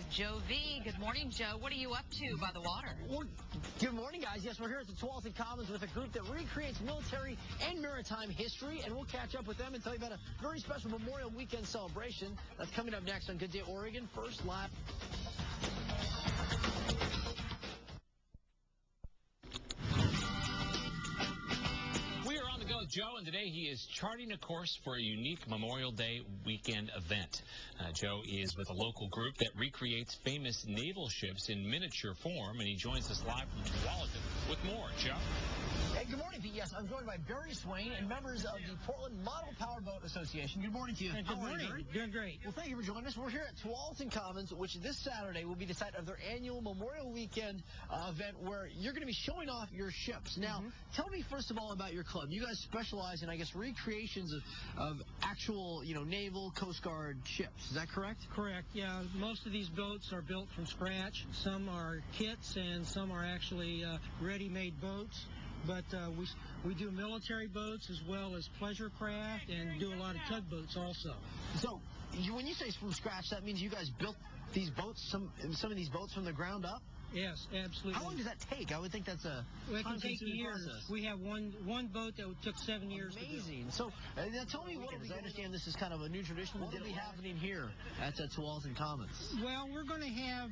Joe V. Good morning, Joe. What are you up to by the water? Well, good morning, guys. Yes, we're here at the Tualatin Commons with a group that recreates military and maritime history, and we'll catch up with them and tell you about a very special Memorial Weekend celebration that's coming up next on Good Day Oregon. First live. Joe, and today he is charting a course for a unique Memorial Day weekend event. Joe is with a local group that recreates famous naval ships in miniature form, and he joins us live from Tualatin with more. Joe? Hey, good morning, Pete. Yes, I'm joined by Barry Swain and members of the Portland Model Powerboat Association. Good morning to you. Hey, good morning. Doing great. Well, thank you for joining us. We're here at Tualatin Commons, which this Saturday will be the site of their annual Memorial Weekend event where you're going to be showing off your ships. Now, tell me first of all about your club. You guys specialize in, I guess, recreations of actual, naval Coast Guard ships. Is that correct? Correct. Yeah, most of these boats are built from scratch. Some are kits and some are actually ready-made boats. But we do military boats as well as pleasure craft and do a lot of tugboats also. So when you say from scratch, that means you guys built these boats, some of these boats from the ground up? Yes, absolutely. How long does that take? I would think that's a it can take years. Process. We have one boat that took 7 years to build. Amazing. So now tell me what I understand this is kind of a new tradition. What will be happening here at the Tualatin Commons? Well, we're going to have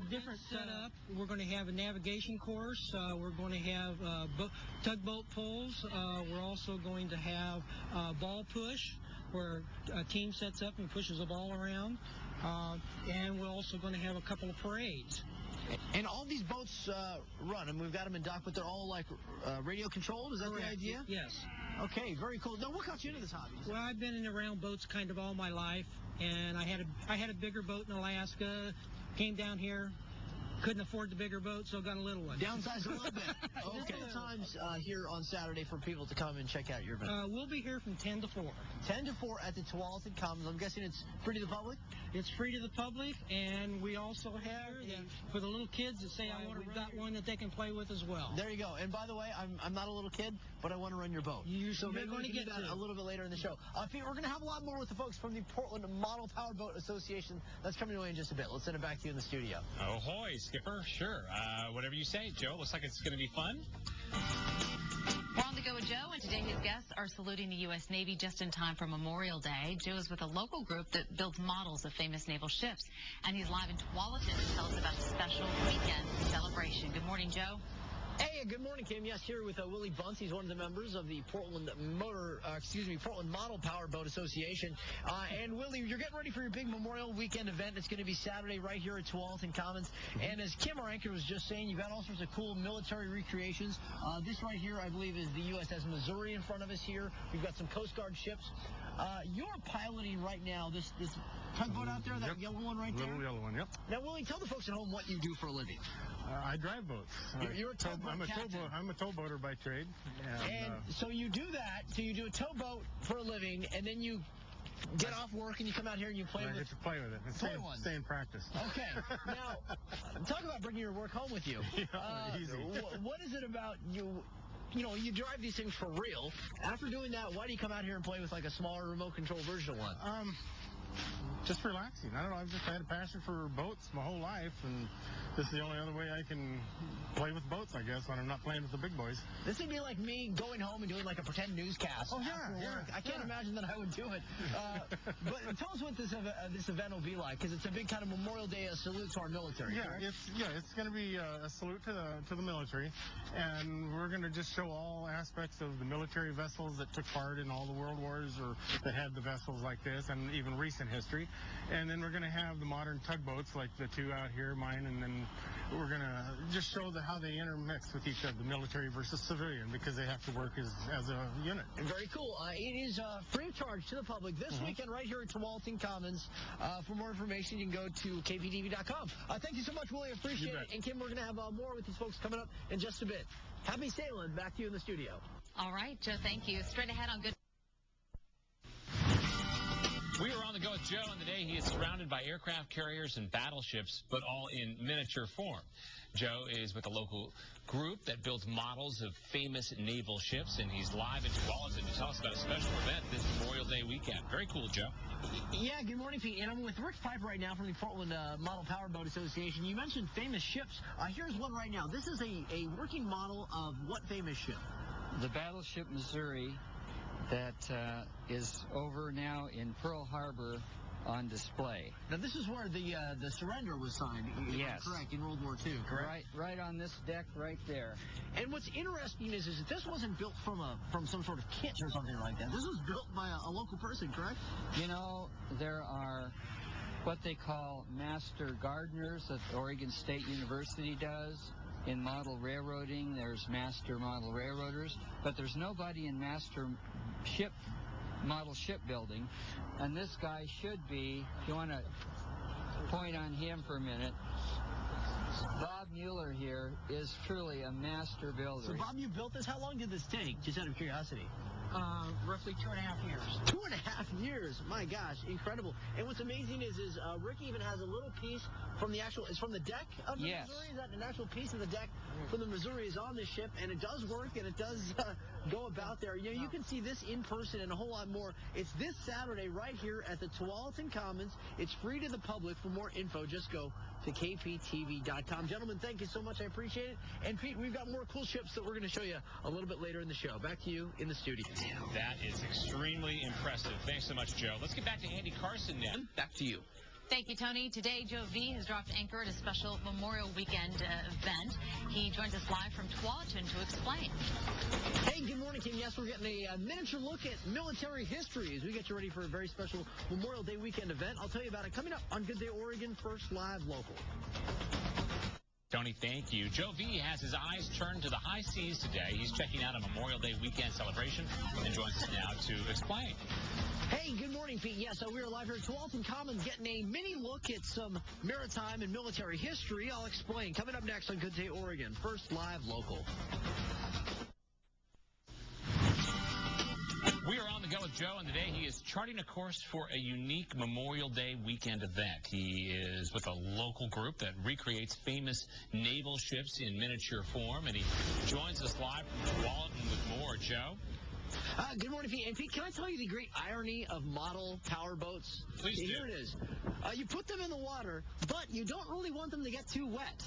different setup. We're going to have a navigation course. We're going to have tugboat pulls. We're also going to have ball push, where a team sets up and pushes a ball around. And we're also going to have a couple of parades. And all these boats run, and we've got them in dock, but they're all like radio controlled. Is that Correct. The idea? Yes. Okay, very cool. Now, what got you into this hobby? Well, I've been in and around boats kind of all my life, and I had a bigger boat in Alaska. Came down here. Couldn't afford the bigger boat, so got a little one. Downsized a little bit. Okay. Times here on Saturday for people to come and check out your event. We'll be here from 10 to 4. 10 to 4 at the Tualatin Commons. I'm guessing it's free to the public? It's free to the public, and we also have for the little kids that say, we've got one that they can play with as well. There you go. And by the way, I'm not a little kid, but I want to run your boat. So maybe we're going to get that a little bit later in the show. Pete, we're going to have a lot more with the folks from the Portland Model Powerboat Association. That's coming away in just a bit. Let's send it back to you in the studio. Ahoy, Skipper. Sure. Whatever you say, Joe. Looks like it's going to be fun. We're on the go with Joe, and today his guests are saluting the U.S. Navy just in time for Memorial Day. Joe is with a local group that builds models of famous naval ships, and he's live in Tualatin to tell us about a special weekend celebration. Good morning, Joe. Hey, good morning, Kim. Yes, here with Willie Bunce. He's one of the members of the Portland Model Powerboat Association. And Willie, you're getting ready for your big Memorial Weekend event. It's going to be Saturday right here at Tualatin Commons. And as Kim, our anchor, was just saying, you've got all sorts of cool military recreations. This right here, I believe, is the USS Missouri in front of us here. We've got some Coast Guard ships. You're piloting right now this tugboat out there, that yellow one right there? Little yellow one, yep. Now, Willie, tell the folks at home what you do for a living. I drive boats. You're a towboat captain. I'm a towboater by trade. And so you do that. So you do a towboat for a living, and then you get off work and you come out here and you play with. I get to play with it. And stay in practice. Okay. Now, talk about bringing your work home with you. Easy. What is it about you? You drive these things for real. After doing that, why do you come out here and play with like a smaller remote control version of one? Just relaxing. I don't know. I've just had a passion for boats my whole life, and this is the only other way I can play with boats, I guess, when I'm not playing with the big boys. This would be like me going home and doing like a pretend newscast. Oh, yeah. I can't imagine that I would do it. But tell us what this event will be like, because it's a big kind of Memorial Day salute to our military. It's going to be a salute to the military, and we're going to just show all aspects of the military vessels that took part in all the world wars or that had the vessels like this, and even recent history. And then we're going to have the modern tugboats like the two out here, mine, and then we're going to just show how they intermix with each other, the military versus civilian, because they have to work as a unit. Very cool. It is free of charge to the public this weekend right here at Tualatin Commons. For more information, you can go to kptv.com. Thank you so much, Willie. Appreciate it. And Kim, we're going to have more with these folks coming up in just a bit. Happy sailing. Back to you in the studio. All right, Joe, thank you. Straight ahead on Good We are on the go with Joe, and today he is surrounded by aircraft carriers and battleships, but all in miniature form. Joe is with a local group that builds models of famous naval ships, and he's live in Tualatin to tell us about a special event this Memorial Day weekend. Very cool, Joe. Yeah, good morning, Pete. And I'm with Rick Piper right now from the Portland Model Powerboat Association. You mentioned famous ships. Here's one right now. This is a working model of what famous ship? The battleship Missouri that is over now in Pearl Harbor on display. Now, this is where the surrender was signed. Yes. Correct, in World War II, correct? Right on this deck right there. And what's interesting is that this wasn't built from some sort of kit or something like that. This was built by a local person, correct? You know, there are what they call master gardeners that Oregon State University does. In model railroading, there's master model railroaders, but there's nobody in master model shipbuilding. And this guy should be, if you want to point on him for a minute, Bob Mueller here is truly a master builder. So, Bob, you built this. How long did this take, just out of curiosity? Roughly 2.5 years. 2.5 years. My gosh, incredible. And what's amazing is Rick even has a little piece from the actual, it's from the deck of the Yes. Missouri? Is that an actual piece of the deck from the Missouri is on this ship, and it does work, and it does go about there. You know, you can see this in person and a whole lot more. It's this Saturday right here at the Tualatin Commons. It's free to the public. For more info, just go to kptv.com. Gentlemen, thank you so much. I appreciate it. And, Pete, we've got more cool ships that we're going to show you a little bit later in the show. Back to you in the studio. That is extremely impressive. Thanks so much, Joe. Let's get back to Andy Carson now. Back to you. Thank you, Tony. Today, Joe V has dropped anchor at a special Memorial Weekend event. He joins us live from Tualatin to explain. Hey, good morning, King. Yes, we're getting a miniature look at military history as we get you ready for a very special Memorial Day weekend event. I'll tell you about it coming up on Good Day Oregon, First Live Local. Tony, thank you. Joe V has his eyes turned to the high seas today. He's checking out a Memorial Day weekend celebration and joins us now to explain. Hey, good morning, Pete. Yes, we are live here at Tualatin Commons getting a mini look at some maritime and military history. I'll explain. Coming up next on Good Day Oregon, First Live Local. We are on the go with Joe, and today he is charting a course for a unique Memorial Day weekend event. He is with a local group that recreates famous naval ships in miniature form, and he joins us live from Tualatin with more. Joe? Good morning, Pete. And Pete, can I tell you the great irony of model power boats? Please do. Here it is. You put them in the water, but you don't really want them to get too wet.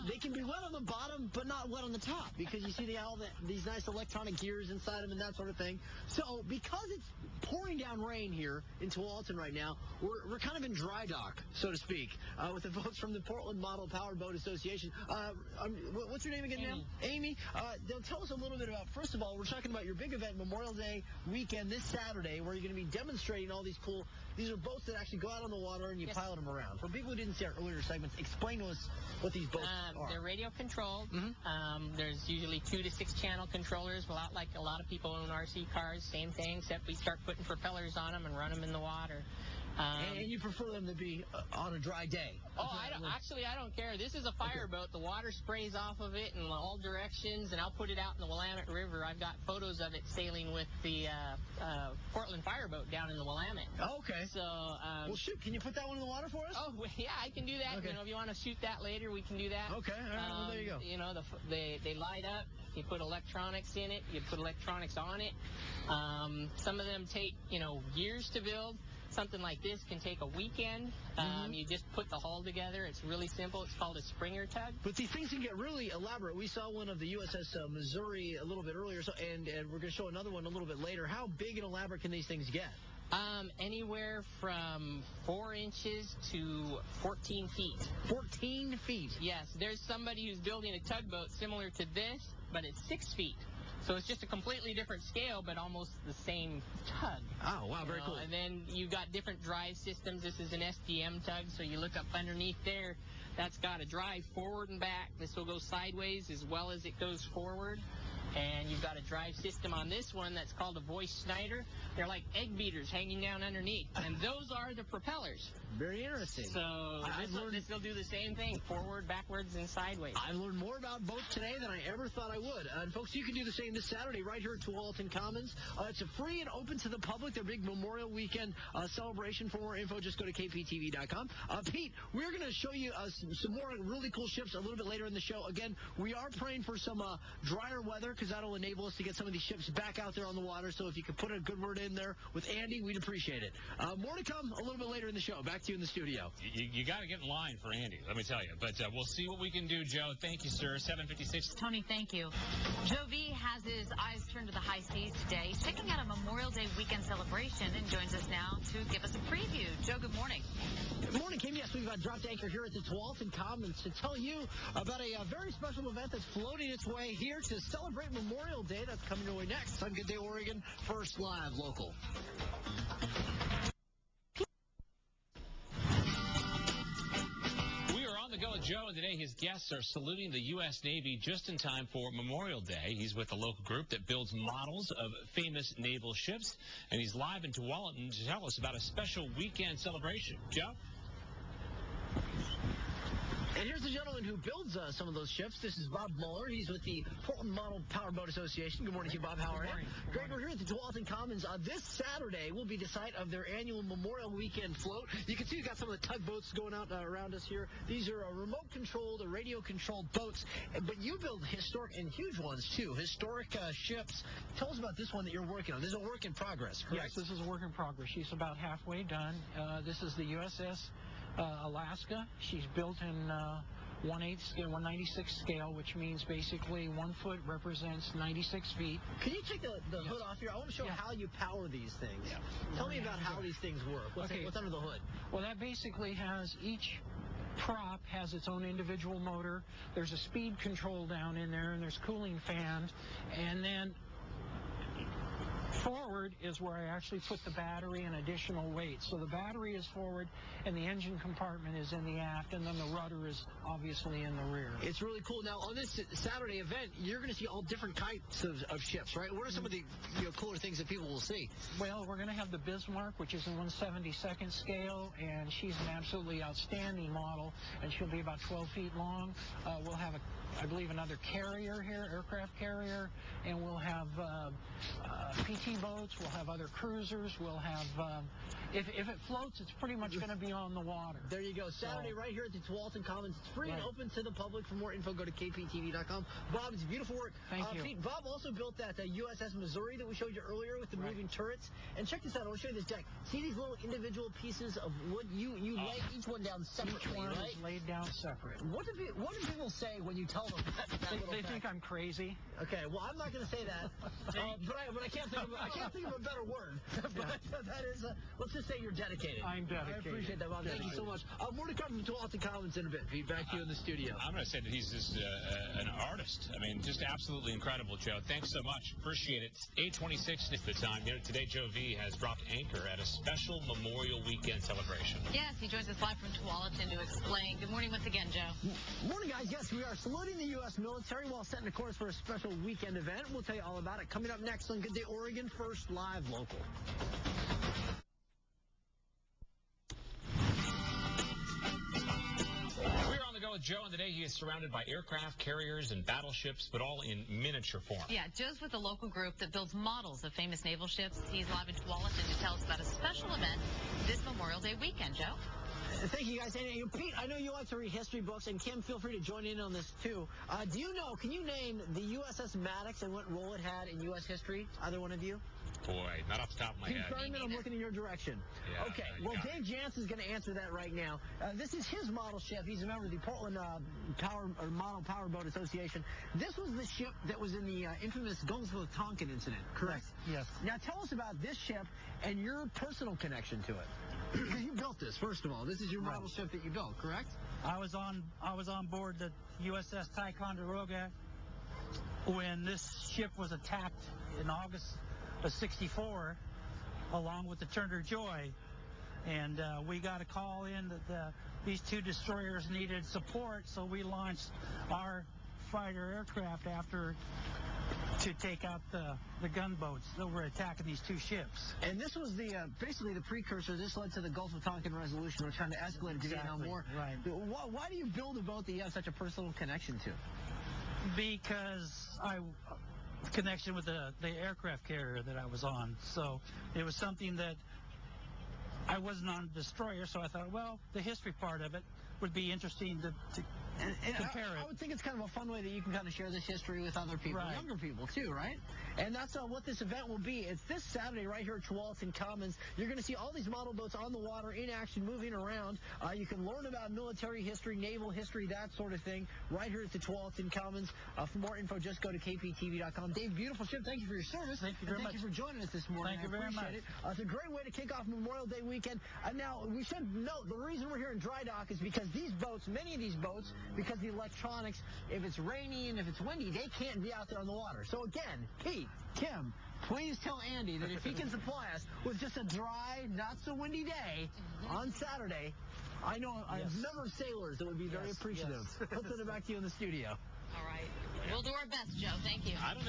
They can be wet on the bottom, but not wet on the top, because you see they have all these nice electronic gears inside them and that sort of thing. So because it's pouring down rain here in Tualatin right now, we're kind of in dry dock, so to speak, with the folks from the Portland Model Powerboat Association. What's your name again, ma'am? Amy. They'll tell us a little bit about, first of all, we're talking about your big event, Memorial Day weekend this Saturday, where you're going to be demonstrating all these cool, these are boats that actually go out on the water and you pilot them around. For people who didn't see our earlier segments, explain to us what these boats are. They're radio controlled. There's usually 2 to 6 channel controllers. Well, like a lot of people own RC cars, same thing, except we start putting propellers on them and run them in the water. And you prefer them to be on a dry day? Oh, I don't care. This is a fireboat. The water sprays off of it in all directions, and I'll put it out in the Willamette River. I've got photos of it sailing with the Portland fireboat down in the Willamette. Okay. So, well, shoot, can you put that one in the water for us? Oh, yeah, I can do that. Okay. You know, if you want to shoot that later, we can do that. Okay, all right, well, there you go. You know, they light up. You put electronics in it. You put electronics on it. Some of them take, years to build. Something like this can take a weekend. You just put the hull together. It's really simple. It's called a Springer tug. But these things can get really elaborate. We saw one of the USS Missouri a little bit earlier, and we're going to show another one a little bit later. How big and elaborate can these things get? Anywhere from 4 inches to 14 feet. 14 feet? Yes. There's somebody who's building a tugboat similar to this, but it's 6 feet. So it's just a completely different scale, but almost the same tug. Oh, wow, very cool. And then you've got different drive systems. This is an SDM tug, so you look up underneath there. That's got a drive forward and back. This will go sideways as well as it goes forward. And you've got a drive system on this one that's called a voice Snyder. They're like egg beaters hanging down underneath, and those are the propellers. Very interesting. So this will do the same thing, forward, backwards, and sideways. I learned more about boats today than I ever thought I would. And folks, you can do the same this Saturday right here at Tualatin Commons. It's a free and open to the public. Their big Memorial Weekend celebration. For more info, just go to kptv.com. Pete, we're going to show you some more really cool ships a little bit later in the show. Again, we are praying for some drier weather because that'll enable us to get some of these ships back out there on the water. So if you could put a good word in there with Andy, we'd appreciate it. More to come a little bit later in the show. Back to you in the studio. You got to get in line for Andy, let me tell you. But we'll see what we can do, Joe. Thank you, sir. 7:56. Tony, thank you. Joe V has his eyes turned to the high seas today. He's checking out a Memorial Day weekend celebration and joins us now to give us a preview. Joe, good morning. Good morning, Kim. Yes, we've dropped anchor here at the Tualatin Commons to tell you about a very special event that's floating its way here to celebrate Memorial Day. That's coming your way next on Good Day Oregon, First Live Local. Go with Joe, and today his guests are saluting the U.S. Navy just in time for Memorial Day. He's with a local group that builds models of famous naval ships, and he's live in Tualatin to tell us about a special weekend celebration. Joe? And here's the gentleman who builds some of those ships. This is Bob Muller. He's with the Portland Model Powerboat Association. Good morning to you, Bob. How are you? Great. We're here at the Tualatin Commons. This Saturday will be the site of their annual Memorial Weekend float. You can see we've got some of the tugboats going out around us here. These are remote-controlled, radio-controlled boats. But you build historic and huge ones, too. Historic ships. Tell us about this one that you're working on. This is a work in progress, correct? Yes, this is a work in progress. She's about halfway done. This is the USS Alaska. She's built in 1/8 scale, 1/96 scale, which means basically 1 foot represents 96 feet. Can you take the hood off here? I want to show how you power these things. Yeah. Tell me about how these things work. What's under the hood? Well, that basically has each prop has its own individual motor. There's a speed control down in there, and there's cooling fans, and then forward is where I actually put the battery and additional weight. So the battery is forward, and the engine compartment is in the aft, and then the rudder is obviously in the rear. It's really cool. Now, on this Saturday event, you're going to see all different types of ships, right? What are some of the cooler things that people will see? Well, we're going to have the Bismarck, which is in 1/72 scale, and she's an absolutely outstanding model, and she'll be about 12 feet long. We'll have, I believe, another carrier here, aircraft carrier, and we'll have PT boats, we'll have other cruisers, we'll have, if it floats, it's pretty much going to be on the water. There you go. Saturday right here at the Tualatin Commons. It's free and open to the public. For more info, go to kptv.com. Bob, it's beautiful work. Thank you. Pete, Bob also built that USS Missouri that we showed you earlier with the moving turrets. And check this out. I'll show you this deck. See these little individual pieces of wood? You lay each one down separately, Each one right? is laid down separate. What do people say when you tell them that They think I'm crazy. Okay, well, I'm not going to say that, but I can't think of a better word. But that is, let's just say you're dedicated. I'm dedicated. I appreciate that, Bob. Thank you so much. More to come from Tualatin Commons in a bit. Pete, back to you in the studio. I'm going to say that he's just an artist. I mean, just absolutely incredible, Joe. Thanks so much. Appreciate it. 8:26 is the time. Today, Joe V has dropped anchor at a special Memorial Weekend celebration. Yes, he joins us live from Tualatin to explain. Good morning once again, Joe. Morning, guys. Yes, we are saluting the U.S. military while setting a course for a special weekend event. We'll tell you all about it coming up next on Good Day Oregon, First Live Local. We're on the go with Joe, and today he is surrounded by aircraft carriers and battleships, but all in miniature form. Yeah, Joe's with a local group that builds models of famous naval ships. He's live in Tualatin to tell us about a special event this Memorial Day weekend, Joe. Thank you, guys. And Pete, I know you like to read history books, and Kim, feel free to join in on this, too. Can you name the USS Maddox and what role it had in U.S. history? Either one of you? Boy, not off the top of my head. Ferryman, I'm looking in your direction. Yeah, okay, well, Dave Jansen's going to answer that right now. This is his model ship. He's a member of the Portland Model Powerboat Association. This was the ship that was in the infamous Gulf of Tonkin incident, correct? Yes. Now, tell us about this ship and your personal connection to it. Because you built this, first of all. This is your model ship that you built, correct? I was on board the USS Ticonderoga when this ship was attacked in August of '64, along with the Turner Joy, and we got a call in that these two destroyers needed support, so we launched our fighter aircraft after to take out the gunboats that were attacking these two ships. And this was the basically the precursor. This led to the Gulf of Tonkin resolution. We're trying to escalate it to Vietnam War. Right. Why do you build a boat that you have such a personal connection to? Because connection with the aircraft carrier that I was on. So it was something that I wasn't on a destroyer, so I thought, well, the history part of it would be interesting to compare it. I would think it's kind of a fun way that you can kind of share this history with other people, Right. younger people too, right? And that's what this event will be. It's this Saturday right here at Tualatin Commons. You're going to see all these model boats on the water in action, moving around. You can learn about military history, naval history, that sort of thing, right here at the Tualatin Commons. For more info, just go to kptv.com. Dave, beautiful ship. Thank you for your service. Thank you very much. Thank you for joining us this morning. Thank you very much. Appreciate it. It's a great way to kick off Memorial Day weekend. Now, we should note the reason we're here in dry dock is because these boats, many of these boats, because the electronics, if it's rainy and if it's windy, they can't be out there on the water. So again, Pete, Kim, please tell Andy that if he can supply us with just a dry, not so windy day on Saturday, I know a number of sailors that would be very appreciative. I'll send it back to you in the studio. All right. We'll do our best, Joe. Thank you. I don't think